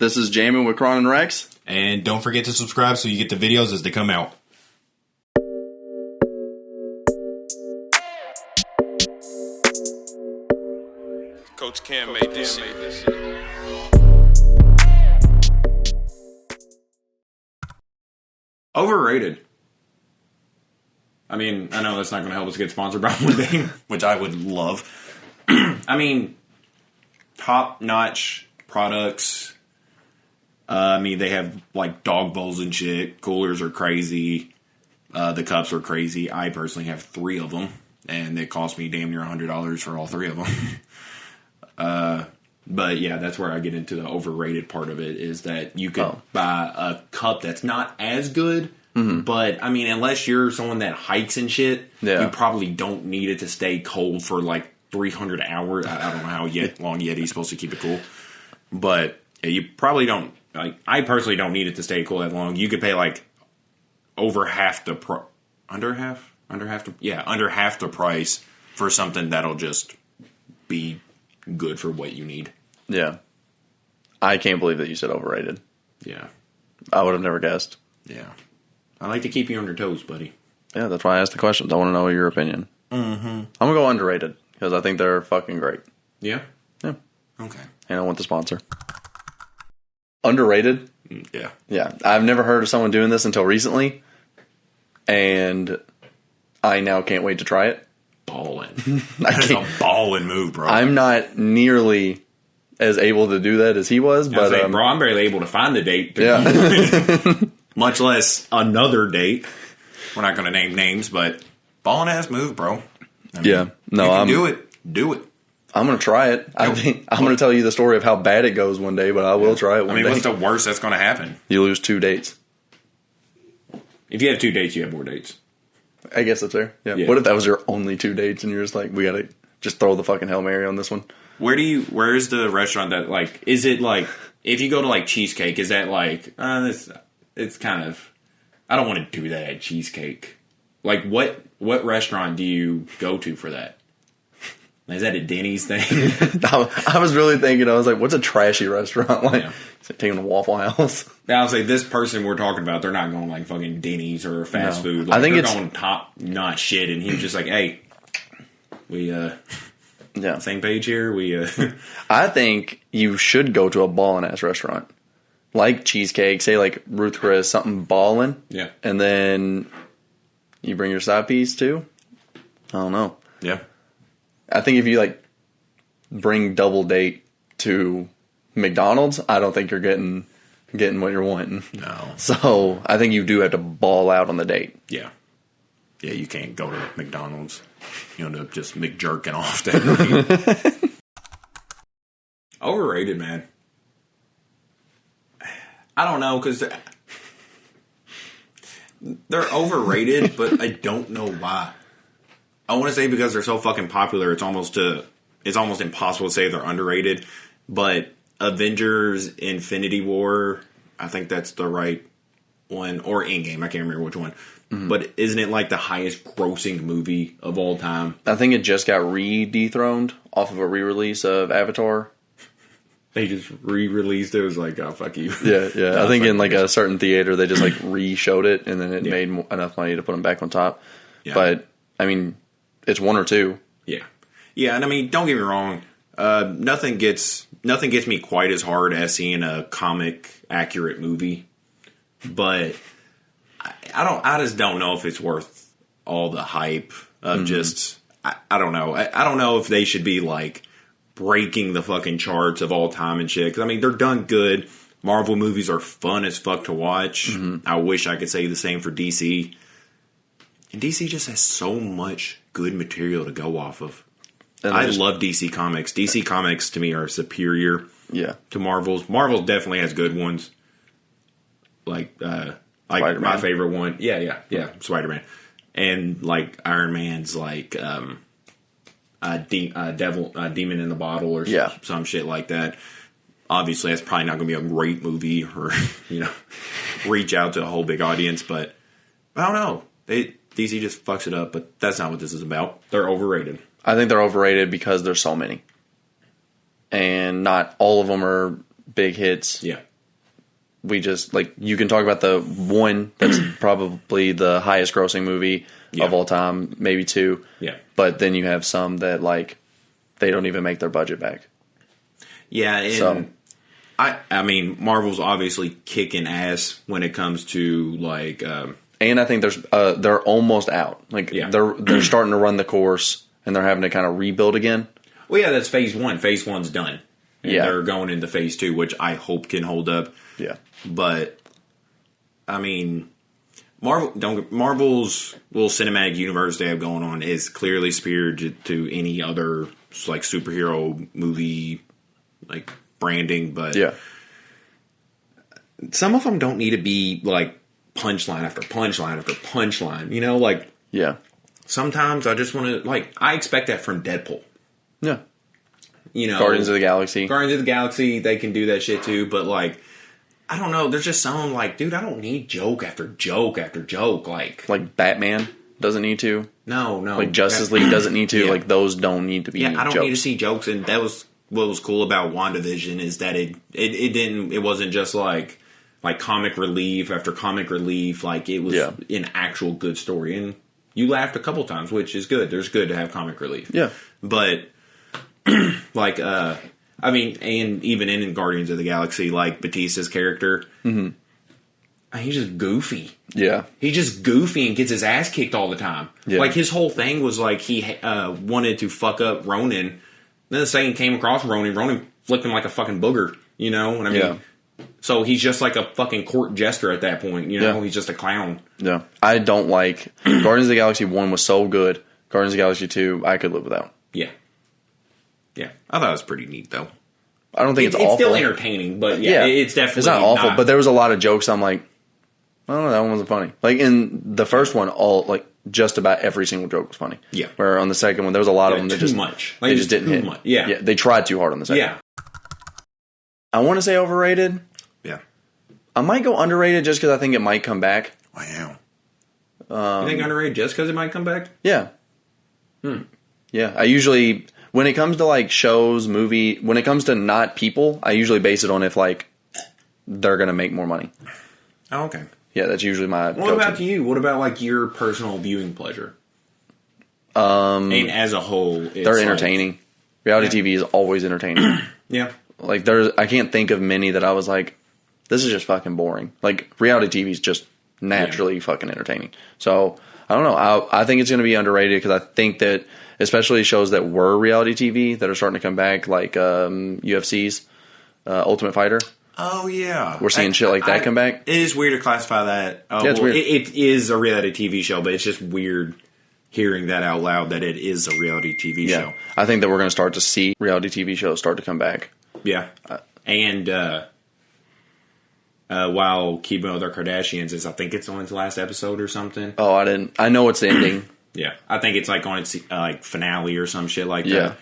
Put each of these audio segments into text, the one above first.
This is Jammin with Kron Rex. And don't forget to subscribe so you get the videos as they come out. Coach Cam made this shit. Overrated. I mean, I know that's not going to help us get sponsored by one day, which I would love. I mean, top-notch products. I mean, they have, like, dog bowls and shit. Coolers are crazy. The cups are crazy. I personally have 3 of them, and it cost me damn near $100 for all 3 of them. But, yeah, that's where I get into the overrated part of it, is that you could buy a cup that's not as good. Mm-hmm. But, I mean, unless you're someone that hikes and shit, you probably don't need it to stay cold for, like, 300 hours. I don't know how long Yeti's supposed to keep it cool. But yeah, you probably don't. Like, I personally don't need it to stay cool that long. You could pay, like, over half the under half the price for something that'll just be good for what you need. Yeah. I can't believe that you said overrated. Yeah. I would have never guessed. Yeah. I like to keep you on your toes, buddy. Yeah, that's why I asked the questions. I want to know your opinion. Mm-hmm. I'm going to go underrated because I think they're fucking great. Yeah? Yeah. Okay. And I want the sponsor. Underrated? Yeah. Yeah. I've never heard of someone doing this until recently. And I now can't wait to try it. Ballin'. That's a ballin' move, bro. I'm not nearly as able to do that as he was. But bro, I'm barely able to find the date. Much less another date. We're not going to name names, but ballin' ass move, bro. I mean, do it. Do it. I'm going to try it. I'm going to tell you the story of how bad it goes one day, but I will try it one day. What's the worst that's going to happen? You lose 2 dates. If you have 2 dates, you have more dates. I guess that's fair. Yeah. What if that was your only 2 dates and you're just like, we got to just throw the fucking Hail Mary on this one? Where's the restaurant that, like, is it like, if you go to, like, Cheesecake, is that like, it's kind of, I don't want to do that at Cheesecake. Like, what restaurant do you go to for that? Is that a Denny's thing? I was really thinking, I was like, what's a trashy restaurant? Like, is it taking a Waffle House? Now, I'll say this person we're talking about, they're not going like fucking Denny's or fast food. Like, I think they're going top-notch shit, and he was just like, hey, we, same page here? I think you should go to a ballin'-ass restaurant. Like Cheesecake, say like Ruth Chris, something ballin'. Yeah. And then you bring your side piece too? I don't know. Yeah. I think if you like bring double date to McDonald's, I don't think you're getting what you're wanting. No. So I think you do have to ball out on the date. Yeah. Yeah, you can't go to McDonald's. You end up just McJerking off that night. Overrated, man. I don't know, because they're overrated, but I don't know why. I want to say because they're so fucking popular, it's almost impossible to say they're underrated. But Avengers Infinity War, I think that's the right one. Or Endgame, I can't remember which one. Mm-hmm. But isn't it like the highest grossing movie of all time? I think it just got dethroned off of a re-release of Avatar. They just re-released it. It was like, oh, fuck you. Yeah. I think in like a certain theater, they just like re-showed it, and then it made enough money to put them back on top. Yeah. But, I mean, it's 1 or 2. Yeah. Yeah, and I mean, don't get me wrong. Nothing gets me quite as hard as seeing a comic-accurate movie. But I just don't know if it's worth all the hype of just... I don't know. I don't know if they should be, like, breaking the fucking charts of all time and shit. Because, I mean, they're done good. Marvel movies are fun as fuck to watch. Mm-hmm. I wish I could say the same for DC. And DC just has so much good material to go off of. I love DC Comics. DC Comics, to me, are superior to Marvel's. Marvel definitely has good ones. Like my favorite one. Yeah. Spider-Man. And, like, Iron Man's, like... Demon in the Bottle or some shit like that. Obviously, that's probably not going to be a great movie or, reach out to a whole big audience, but I don't know. DC just fucks it up, but that's not what this is about. They're overrated. I think they're overrated because there's so many. And not all of them are big hits. Yeah. we just, like, you can talk about the one that's probably the highest grossing movie of all time, maybe two. Yeah. But then you have some that, like, they don't even make their budget back. Yeah, and I mean, Marvel's obviously kicking ass when it comes to, like... and I think they're almost out. Like, they're starting to run the course, and they're having to kind of rebuild again. Well, yeah, that's phase one. Phase one's done. And they're going into phase two, which I hope can hold up. Yeah. But, I mean, Marvel's little cinematic universe they have going on is clearly superior to any other, like, superhero movie, like, branding. But some of them don't need to be, like, punchline after punchline after punchline. You know, like... Yeah. Sometimes I just want to... Like, I expect that from Deadpool. Yeah. You know, Guardians of the Galaxy. Guardians of the Galaxy, they can do that shit too, but like, I don't know, there's just some like, dude, I don't need joke after joke after joke. Like Batman doesn't need to. No. Like Justice League doesn't need to. Like those don't need to be I don't jokes. need to see jokes, and that was what was cool about WandaVision is that it wasn't just like comic relief after comic relief, like it was an actual good story, and you laughed a couple times, which is good. There's good to have comic relief. Yeah. But like, I mean, and even in Guardians of the Galaxy, like Batista's character, he's just goofy. Yeah, he's just goofy and gets his ass kicked all the time. Yeah. Like his whole thing was like he wanted to fuck up Ronan. Then the second came across Ronan flipped him like a fucking booger. You know what I mean? So he's just like a fucking court jester at that point. You know, he's just a clown. Yeah, I don't like Guardians of the Galaxy 1 was so good. Guardians of the Galaxy 2, I could live without. Yeah, I thought it was pretty neat, though. I don't think it's awful. It's still entertaining, but it's definitely it's not awful. But there was a lot of jokes. I'm like, I don't know, that one wasn't funny. Like in the first one, just about every single joke was funny. Yeah. Where on the second one, there was a lot of them that just much. They just didn't hit. Much. Yeah. They tried too hard on the second. Yeah. I want to say overrated. Yeah. I might go underrated just because I think it might come back. Wow. You think underrated just because it might come back? Yeah. Yeah. I usually, when it comes to like shows, when it comes to not people, I usually base it on if like they're going to make more money. Oh, okay. Yeah, that's usually my What about you? What about like your personal viewing pleasure? And as a whole, they're entertaining. Reality TV is always entertaining. Yeah. Like I can't think of many that I was like, this is just fucking boring. Like reality TV is just naturally fucking entertaining. So I don't know. I think it's going to be underrated because I think that especially shows that were reality TV that are starting to come back, like UFC's Ultimate Fighter. Oh yeah, we're seeing shit like that come back. It is weird to classify that. It's weird. It is a reality TV show, but it's just weird hearing that out loud that it is a reality TV show. I think that we're going to start to see reality TV shows start to come back. Yeah, and while keeping with our Kardashians, I think it's on its last episode or something. Oh, I know it's ending. Yeah, I think it's like on its like finale or some shit like that.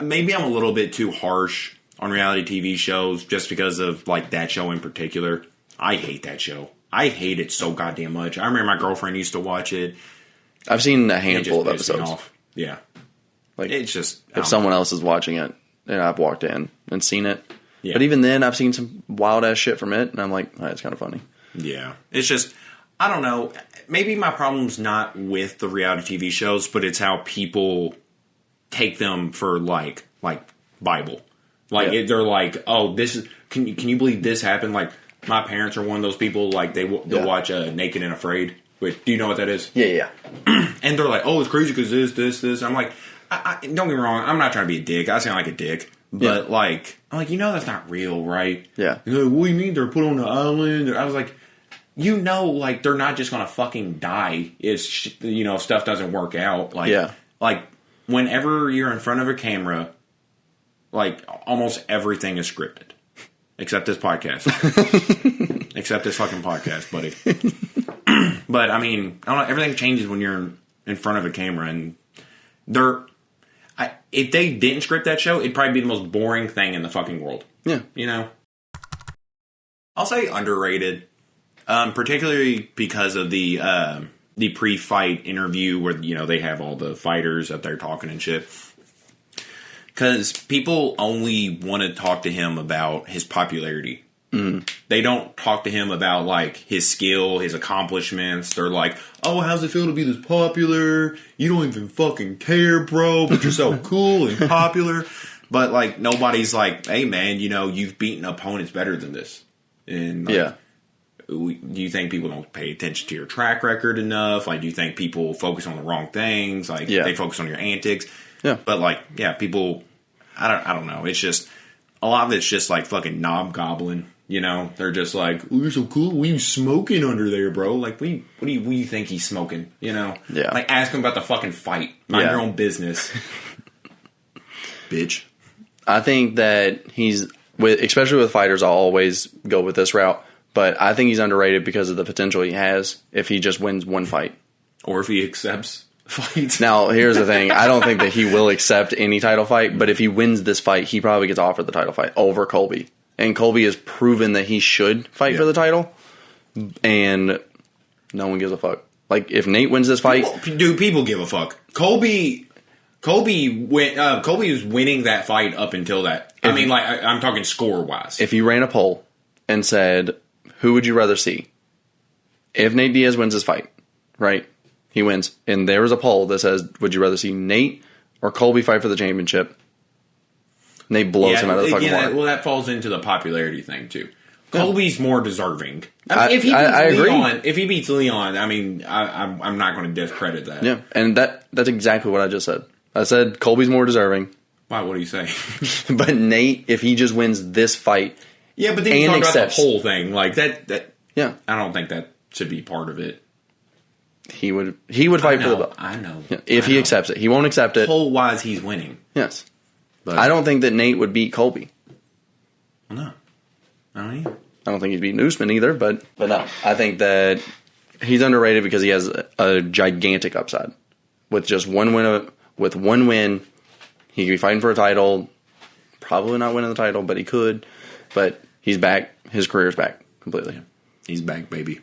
Maybe I'm a little bit too harsh on reality TV shows just because of like that show in particular. I hate that show. I hate it so goddamn much. I remember my girlfriend used to watch it. I've seen a handful of episodes. Yeah. Like it's just if someone else is watching it and I've walked in and seen it. Yeah. But even then I've seen some wild ass shit from it and I'm like, it's kind of funny. Yeah. It's just I don't know. Maybe my problem's not with the reality TV shows, but it's how people take them for like Bible. Like they're like, oh, this is. Can you believe this happened? Like my parents are one of those people. Like they'll watch Naked and Afraid. Wait, do you know what that is? Yeah. And they're like, oh, it's crazy because this. I'm like, don't get me wrong. I'm not trying to be a dick. I sound like a dick, but I'm like, that's not real, right? Yeah. Like, what do you mean they're put on the island? I was like, like they're not just gonna fucking die if stuff doesn't work out. Like whenever you're in front of a camera. Like, almost everything is scripted. Except this podcast. Except this fucking podcast, buddy. But, I mean, I don't know. Everything changes when you're in front of a camera. And if they didn't script that show, it'd probably be the most boring thing in the fucking world. Yeah. You know? I'll say underrated. Particularly because of the pre-fight interview where, they have all the fighters up there talking and shit. Because people only want to talk to him about his popularity. They don't talk to him about, like, his skill, his accomplishments. They're like, oh, how's it feel to be this popular? You don't even fucking care, bro, but you're so cool and popular. But, like, nobody's like, hey, man, you know, you've beaten opponents better than this. And, like, do you think people don't pay attention to your track record enough? Like, do you think people focus on the wrong things? Like, they focus on your antics? Yeah. But, like, people, I don't know. It's just, a lot of it's just, like, fucking knob gobbling. You know, they're just like, oh, you're so cool. What are you smoking under there, bro? Like, what do you think he's smoking? You know? Yeah. Like, ask him about the fucking fight. Mind your own business. Bitch. I think that especially with fighters, I'll always go with this route. But I think he's underrated because of the potential he has if he just wins one fight. Or if he accepts fights. Now, here's the thing. I don't think that he will accept any title fight. But if he wins this fight, he probably gets offered the title fight over Colby. And Colby has proven that he should fight for the title, and no one gives a fuck. Like, if Nate wins this fight... People give a fuck. Colby was winning that fight up until that. I'm talking score-wise. If you ran a poll and said, who would you rather see? If Nate Diaz wins this fight, right? He wins. And there was a poll that says, would you rather see Nate or Colby fight for the championship? Nate blows him out of the fucking water. Well, that falls into the popularity thing, too. Colby's more deserving. If he beats Leon, I'm not going to discredit that. Yeah, and that's exactly what I just said. I said Colby's more deserving. Why? What do you say? But Nate, if he just wins this fight, yeah, but then you talk about the whole thing like that. Yeah, I don't think that should be part of it. He would fight for the belt. I know. Yeah, if he accepts it, he won't accept it. Poll wise, he's winning. Yes, but I don't think that Nate would beat Colby. No, I don't either. I don't think he'd beat Usman either, but no, I think that he's underrated because he has a gigantic upside. With just one win, he could be fighting for a title. Probably not winning the title, but he could. But he's back. His career's back completely. Yeah. He's back, baby.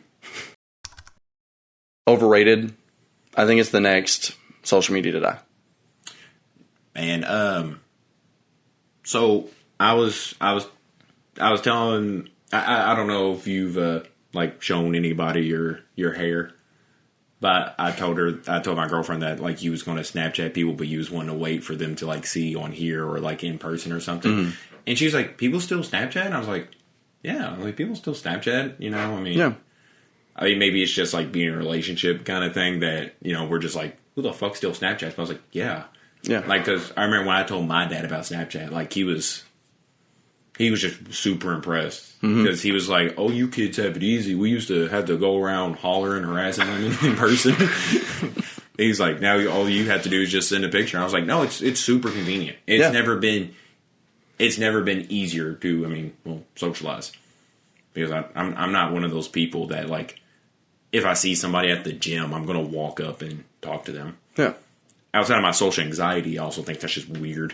Overrated. I think it's the next social media to die. Man, so I was telling. I don't know if you've shown anybody your hair, but I told my girlfriend that you was going to Snapchat people, but you was wanting to wait for them to see on here or in person or something. Mm-hmm. And she's like, "People still Snapchat?" And I was like, "Yeah, people still Snapchat." Yeah. Maybe it's just being in a relationship kind of thing that we're just who the fuck still Snapchats? But I was like, yeah. Because I remember when I told my dad about Snapchat, he was just super impressed because he was like, "Oh, you kids have it easy. We used to have to go around hollering, harassing women in person." He's like, "Now all you have to do is just send a picture." And I was like, "No, it's super convenient. It's never been easier to socialize because I'm not one of those people that if I see somebody at the gym, I'm gonna walk up and talk to them." Yeah. Outside of my social anxiety, I also think that's just weird.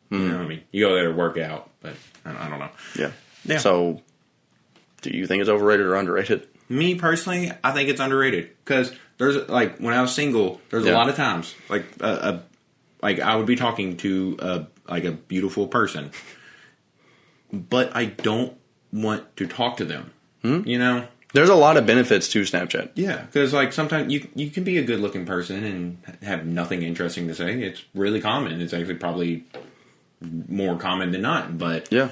You know what I mean? You go there to work out, but I don't know. Yeah. So, do you think it's overrated or underrated? Me, personally, I think it's underrated. Because there's, when I was single, there's a lot of times, I would be talking to, a beautiful person. But I don't want to talk to them. You know? There's a lot of benefits to Snapchat. Yeah, because sometimes you can be a good-looking person and have nothing interesting to say. It's really common. It's actually probably more common than not, but and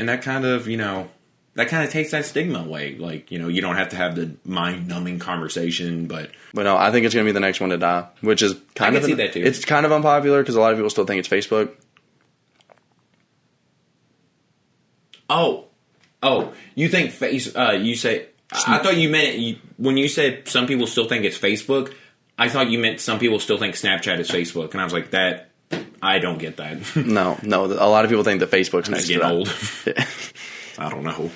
that kind of takes that stigma away. You don't have to have the mind-numbing conversation, but no, I think it's going to be the next one to die, which is kind of see that too. It's kind of unpopular because a lot of people still think it's Facebook. Oh, you think you say? I thought you meant when you said some people still think it's Facebook. I thought you meant some people still think Snapchat is Facebook, and I was like that. I don't get that. No. A lot of people think that Facebook's next to that. Old. I don't know.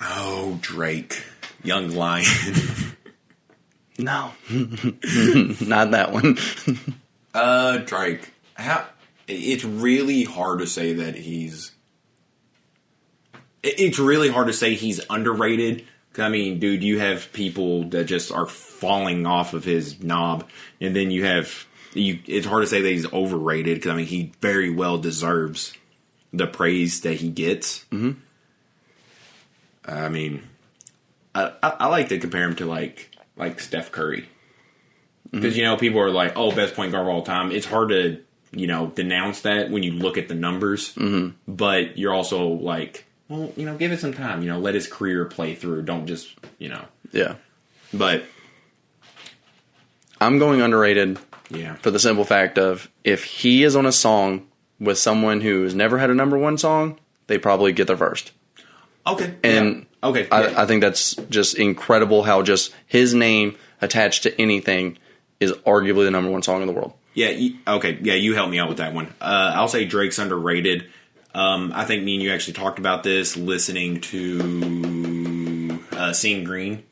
Oh, Drake. Young Lion. No. Not that one. Drake. It's really hard to say that it's really hard to say he's underrated. Dude, you have people that just are falling off of his knob, and then you have it's hard to say that he's overrated because I mean he very well deserves the praise that he gets. Mm-hmm. I mean, I like to compare him to like Steph Curry because people are like, oh, best point guard of all time. It's hard to denounce that when you look at the numbers, but you're also like, well, give it some time. Let his career play through. Don't just Yeah. But I'm going underrated. Yeah. For the simple fact of if he is on a song with someone who's never had a number one song, they probably get there first. Okay. And okay. I think that's just incredible how just his name attached to anything is arguably the number one song in the world. Yeah. Okay. Yeah, you helped me out with that one. I'll say Drake's underrated. I think me and you actually talked about this listening to Seeing Green.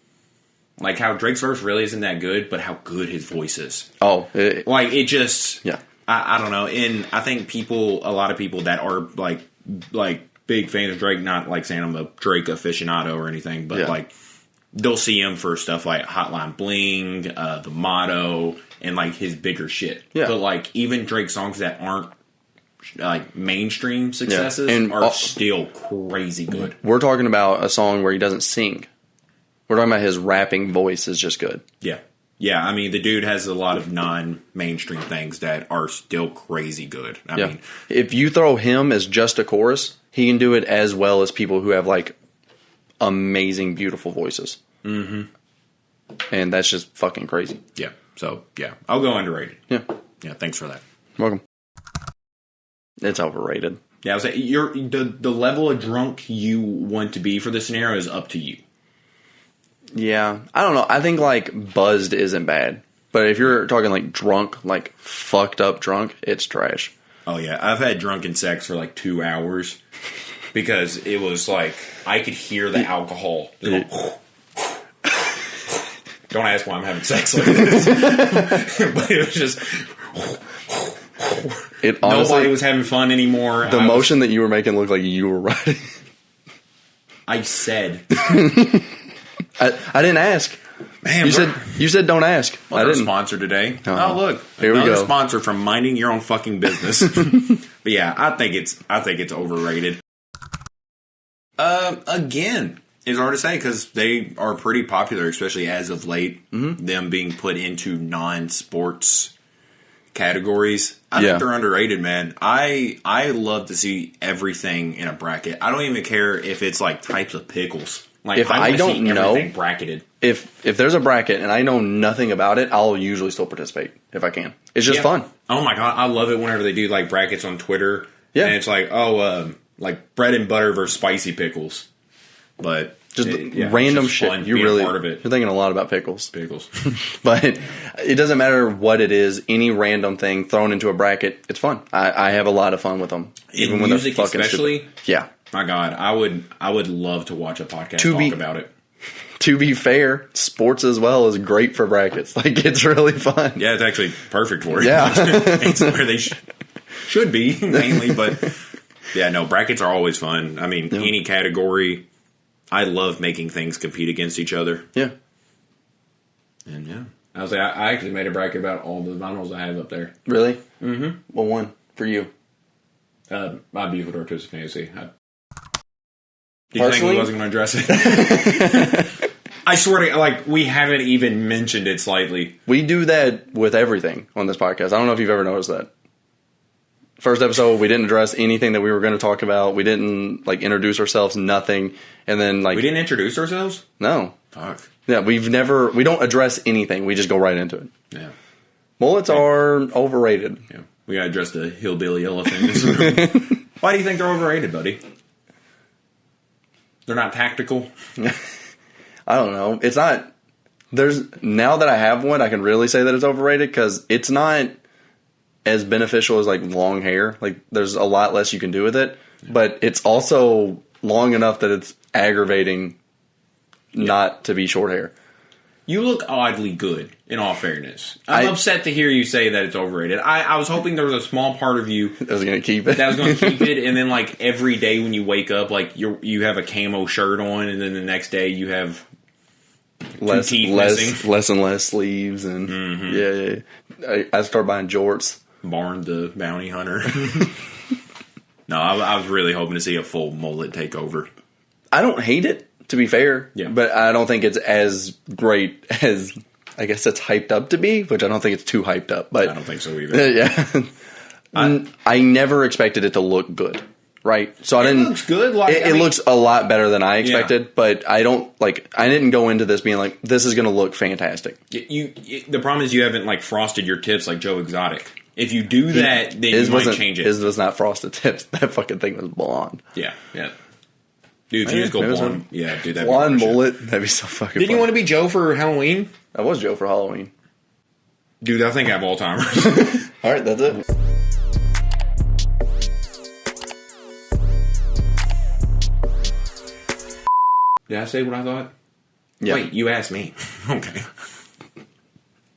Like how Drake's verse really isn't that good, but how good his voice is. Oh. It just... Yeah. I don't know. And I think a lot of people that are like big fans of Drake, not like saying I'm a Drake aficionado or anything, but they'll see him for stuff like Hotline Bling, The Motto, and like his bigger shit. Yeah. But like even Drake songs that aren't like mainstream successes are still crazy good. We're talking about a song where he doesn't sing. We're talking about his rapping voice is just good. Yeah. Yeah, I mean, the dude has a lot of non-mainstream things that are still crazy good. I mean, if you throw him as just a chorus, he can do it as well as people who have, like, amazing, beautiful voices. Mm-hmm. And that's just fucking crazy. Yeah. So, yeah. I'll go underrated. Yeah. Yeah, thanks for that. Welcome. It's overrated. Yeah, I was saying, the level of drunk you want to be for this scenario is up to you. Yeah, I don't know. I think like buzzed isn't bad, but if you're talking like drunk, like fucked up drunk, it's trash. Oh yeah, I've had drunken sex for like 2 hours because it was like I could hear the alcohol. Don't ask why I'm having sex like this, but it was just. Nobody was having fun anymore. The motion that you were making looked like you were riding. I said. I didn't ask. Man, you said don't ask. I didn't sponsor today. Oh look, here we go. Sponsor from minding your own fucking business. But yeah, I think it's overrated. Again, it's hard to say because they are pretty popular, especially as of late. Mm-hmm. Them being put into non-sports categories. I think they're underrated, man. I love to see everything in a bracket. I don't even care if it's like types of pickles. Like, if I don't know bracketed. If there's a bracket and I know nothing about it, I'll usually still participate if I can. It's just fun. Oh my god, I love it whenever they do like brackets on Twitter. Yeah, and it's like like bread and butter versus spicy pickles, but just random just shit. You're part of it. You're thinking a lot about pickles. But it doesn't matter what it is. Any random thing thrown into a bracket, it's fun. I have a lot of fun with them, even when they're fucking especially. Stupid. Yeah. My God, I would love to watch a podcast talk about it. To be fair, sports as well is great for brackets. Like, it's really fun. Yeah, it's actually perfect for it. Yeah. It's where they should be, mainly. But, yeah, no, brackets are always fun. I mean, any category, I love making things compete against each other. Yeah. And, yeah. I was like, I actually made a bracket about all the vinyls I have up there. Really? Mm-hmm. Well, one for you. My Beautiful Dark Twisted Fantasy. Did you think we wasn't going to address it? I swear to like we haven't even mentioned it slightly. We do that with everything on this podcast. I don't know if you've ever noticed that. First episode, we didn't address anything that we were going to talk about. We didn't like introduce ourselves, nothing. And then like we didn't introduce ourselves? No. Fuck. Yeah, we don't address anything. We just go right into it. Yeah. Mullets are overrated. Yeah. We got to address the hillbilly elephant in this room. Why do you think they're overrated, buddy? They're not tactical? I don't know. It's not... Now that I have one, I can really say that it's overrated because it's not as beneficial as like long hair. Like there's a lot less you can do with it. Yeah. But it's also long enough that it's aggravating not to be short hair. You look oddly good, in all fairness. I'm upset to hear you say that it's overrated. I was hoping there was a small part of you that was going to keep it. That was going to keep it, and then like every day when you wake up, like you have a camo shirt on, and then the next day you have less and less sleeves, and yeah. I started buying jorts. Barn the bounty hunter. No, I was really hoping to see a full mullet takeover. I don't hate it, to be fair. Yeah. But I don't think it's as great as I guess it's hyped up to be, which I don't think it's too hyped up. But I don't think so either. Yeah. I never expected it to look good. Right? So I didn't. It looks good. Like, it looks a lot better than I expected, but I didn't go into this being like, this is going to look fantastic. The problem is you haven't like frosted your tips like Joe Exotic. If you do that, then you might change it. His was not frosted tips. That fucking thing was blonde. Yeah. Dude, if you just go blonde. Yeah, dude, that'd blonde be mullet. That'd be so fucking Didn't fun. you want to be Joe for Halloween? I was Joe for Halloween. Dude, I think I have Alzheimer's. All right, that's it. Did I say what I thought? Yeah. Wait, you asked me. Okay.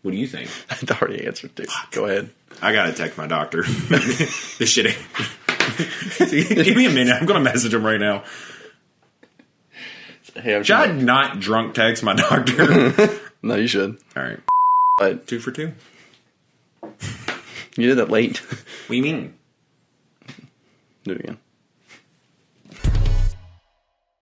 What do you think? I already answered, dude. Go ahead. I gotta text my doctor. This shit ain't. Give me a minute. I'm gonna message him right now. Hey, Should I not drunk text my doctor? No, you should. All right. But 2 for 2. You did that late. What do you mean? Do it again.